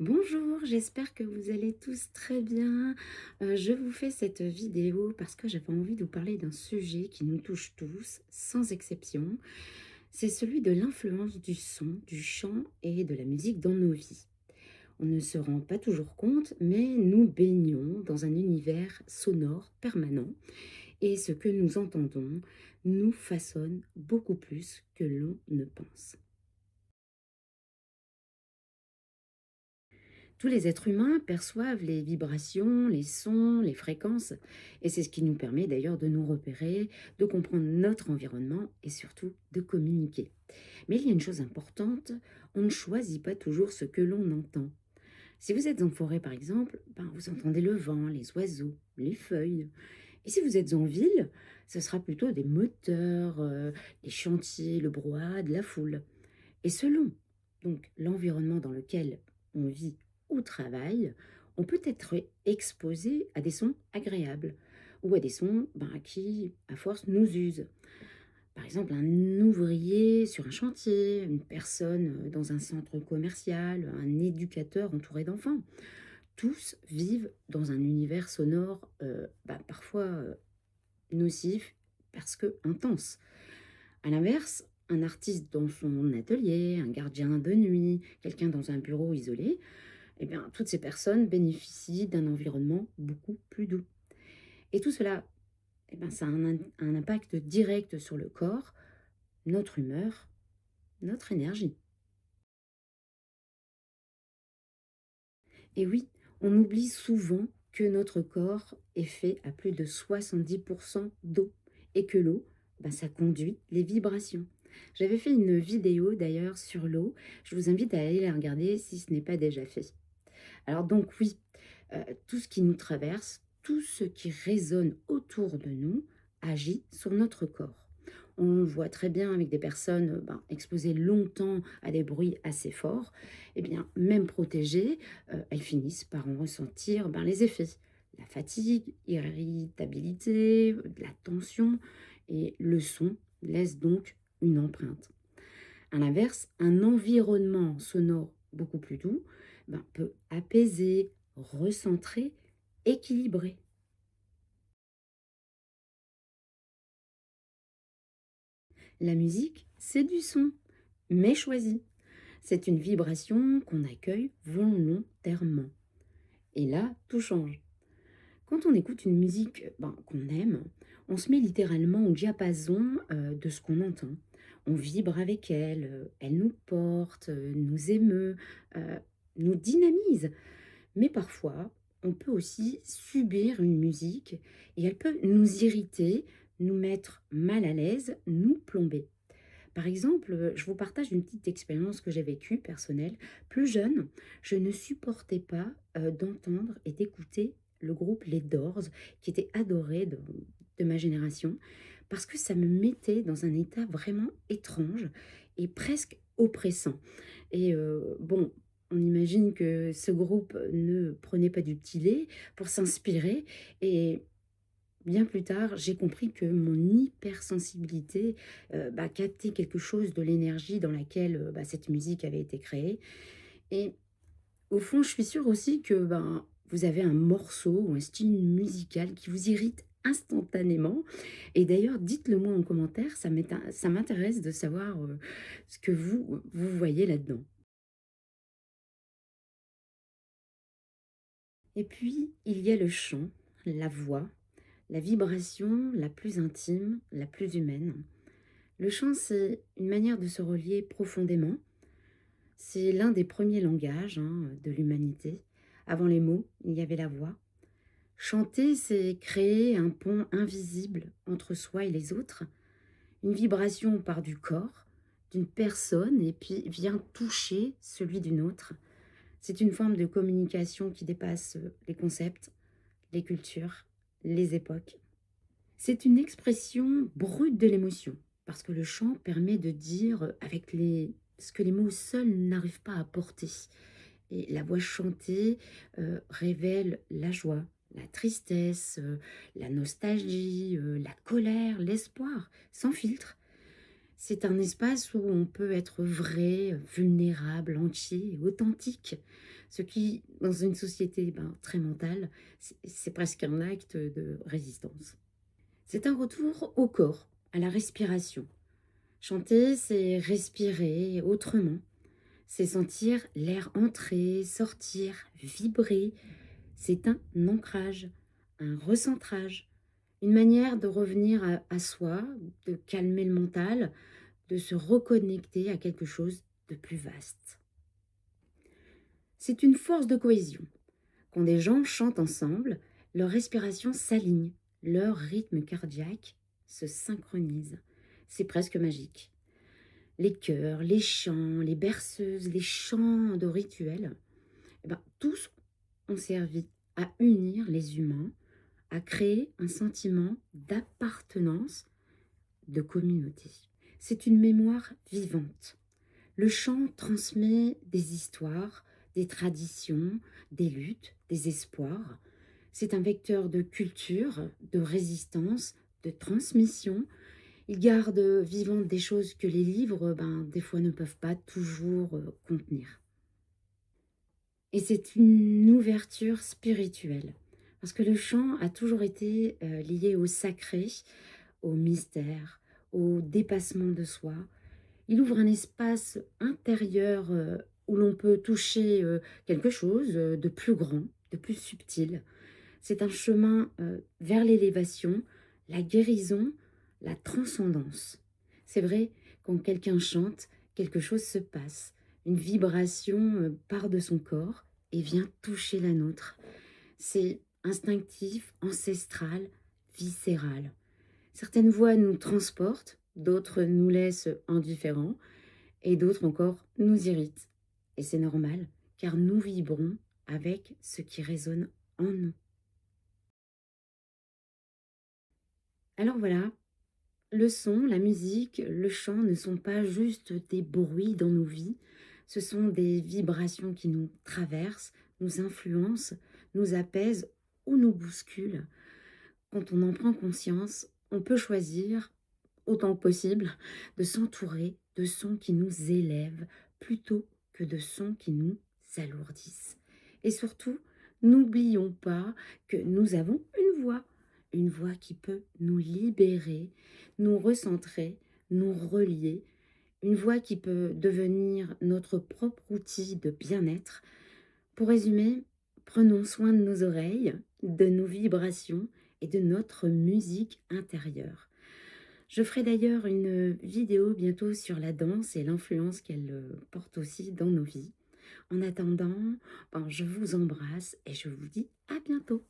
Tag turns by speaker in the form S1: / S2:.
S1: Bonjour, j'espère que vous allez tous très bien. Je vous fais cette vidéo parce que j'avais envie de vous parler d'un sujet qui nous touche tous, sans exception. C'est celui de l'influence du son, du chant et de la musique dans nos vies. On ne se rend pas toujours compte, mais nous baignons dans un univers sonore permanent et ce que nous entendons nous façonne beaucoup plus que l'on ne pense. Tous les êtres humains perçoivent les vibrations, les sons, les fréquences, et c'est ce qui nous permet d'ailleurs de nous repérer, de comprendre notre environnement et surtout de communiquer. Mais il y a une chose importante, on ne choisit pas toujours ce que l'on entend. Si vous êtes en forêt par exemple, vous entendez le vent, les oiseaux, les feuilles. Et si vous êtes en ville, ce sera plutôt des moteurs, les chantiers, le brouhaha de la foule. Et selon donc l'environnement dans lequel on vit ou travaille, on peut être exposé à des sons agréables ou à des sons qui, à force, nous usent. Par exemple, un ouvrier sur un chantier, une personne dans un centre commercial, un éducateur entouré d'enfants. Tous vivent dans un univers sonore parfois nocif parce que intense. À l'inverse, un artiste dans son atelier, un gardien de nuit, quelqu'un dans un bureau isolé, toutes ces personnes bénéficient d'un environnement beaucoup plus doux. Et tout cela, ça a un impact direct sur le corps, notre humeur, notre énergie. Et oui, on oublie souvent que notre corps est fait à plus de 70% d'eau et que l'eau, ça conduit les vibrations. J'avais fait une vidéo d'ailleurs sur l'eau, je vous invite à aller la regarder si ce n'est pas déjà fait. Alors donc oui, tout ce qui nous traverse, tout ce qui résonne autour de nous agit sur notre corps. On le voit très bien avec des personnes exposées longtemps à des bruits assez forts, même protégées, elles finissent par en ressentir les effets. La fatigue, irritabilité, de la tension, et le son laisse donc une empreinte. À l'inverse, un environnement sonore beaucoup plus doux peut apaiser, recentrer, équilibrer. La musique, c'est du son, mais choisi. C'est une vibration qu'on accueille volontairement. Et là, tout change. Quand on écoute une musique qu'on aime, on se met littéralement au diapason de ce qu'on entend. On vibre avec elle, elle nous porte, nous émeut, euh, nous dynamise. Mais parfois, on peut aussi subir une musique et elle peut nous irriter, nous mettre mal à l'aise, nous plomber. Par exemple, je vous partage une petite expérience que j'ai vécue personnelle. Plus jeune, je ne supportais pas d'entendre et d'écouter le groupe Les Doors, qui était adoré de ma génération, parce que ça me mettait dans un état vraiment étrange et presque oppressant. Et on imagine que ce groupe ne prenait pas du petit lait pour s'inspirer. Et bien plus tard, j'ai compris que mon hypersensibilité captait quelque chose de l'énergie dans laquelle cette musique avait été créée. Et au fond, je suis sûre aussi que vous avez un morceau ou un style musical qui vous irrite instantanément. Et d'ailleurs, dites-le moi en commentaire, ça m'intéresse de savoir ce que vous voyez là-dedans. Et puis, il y a le chant, la voix, la vibration la plus intime, la plus humaine. Le chant, c'est une manière de se relier profondément. C'est l'un des premiers langages de l'humanité. Avant les mots, il y avait la voix. Chanter, c'est créer un pont invisible entre soi et les autres. Une vibration part du corps, d'une personne, et puis vient toucher celui d'une autre. C'est une forme de communication qui dépasse les concepts, les cultures, les époques. C'est une expression brute de l'émotion, parce que le chant permet de dire avec ce que les mots seuls n'arrivent pas à porter. Et la voix chantée révèle la joie, la tristesse, la nostalgie, la colère, l'espoir, sans filtre. C'est un espace où on peut être vrai, vulnérable, entier, authentique. Ce qui, dans une société très mentale, c'est presque un acte de résistance. C'est un retour au corps, à la respiration. Chanter, c'est respirer autrement. C'est sentir l'air entrer, sortir, vibrer. C'est un ancrage, un recentrage, une manière de revenir à soi, de calmer le mental, de se reconnecter à quelque chose de plus vaste. C'est une force de cohésion. Quand des gens chantent ensemble, leur respiration s'aligne, leur rythme cardiaque se synchronise. C'est presque magique. Les chœurs, les chants, les berceuses, les chants de rituels, tous ont servi à unir les humains, à créer un sentiment d'appartenance, de communauté. C'est une mémoire vivante. Le chant transmet des histoires, des traditions, des luttes, des espoirs. C'est un vecteur de culture, de résistance, de transmission. Il garde vivantes des choses que les livres, des fois, ne peuvent pas toujours contenir. Et c'est une ouverture spirituelle, parce que le chant a toujours été lié au sacré, au mystère, au dépassement de soi. Il ouvre un espace intérieur où l'on peut toucher quelque chose de plus grand, de plus subtil. C'est un chemin vers l'élévation, la guérison, la transcendance. C'est vrai, quand quelqu'un chante, quelque chose se passe. Une vibration part de son corps et vient toucher la nôtre. C'est instinctif, ancestral, viscéral. Certaines voix nous transportent, d'autres nous laissent indifférents et d'autres encore nous irritent. Et c'est normal, car nous vibrons avec ce qui résonne en nous. Alors voilà, le son, la musique, le chant ne sont pas juste des bruits dans nos vies, ce sont des vibrations qui nous traversent, nous influencent, nous apaisent ou nous bousculent. Quand on en prend conscience, on peut choisir, autant que possible, de s'entourer de sons qui nous élèvent plutôt que de sons qui nous alourdissent. Et surtout, n'oublions pas que nous avons une voix qui peut nous libérer, nous recentrer, nous relier, une voix qui peut devenir notre propre outil de bien-être. Pour résumer, prenons soin de nos oreilles, de nos vibrations et de notre musique intérieure. Je ferai d'ailleurs une vidéo bientôt sur la danse et l'influence qu'elle porte aussi dans nos vies. En attendant, je vous embrasse et je vous dis à bientôt.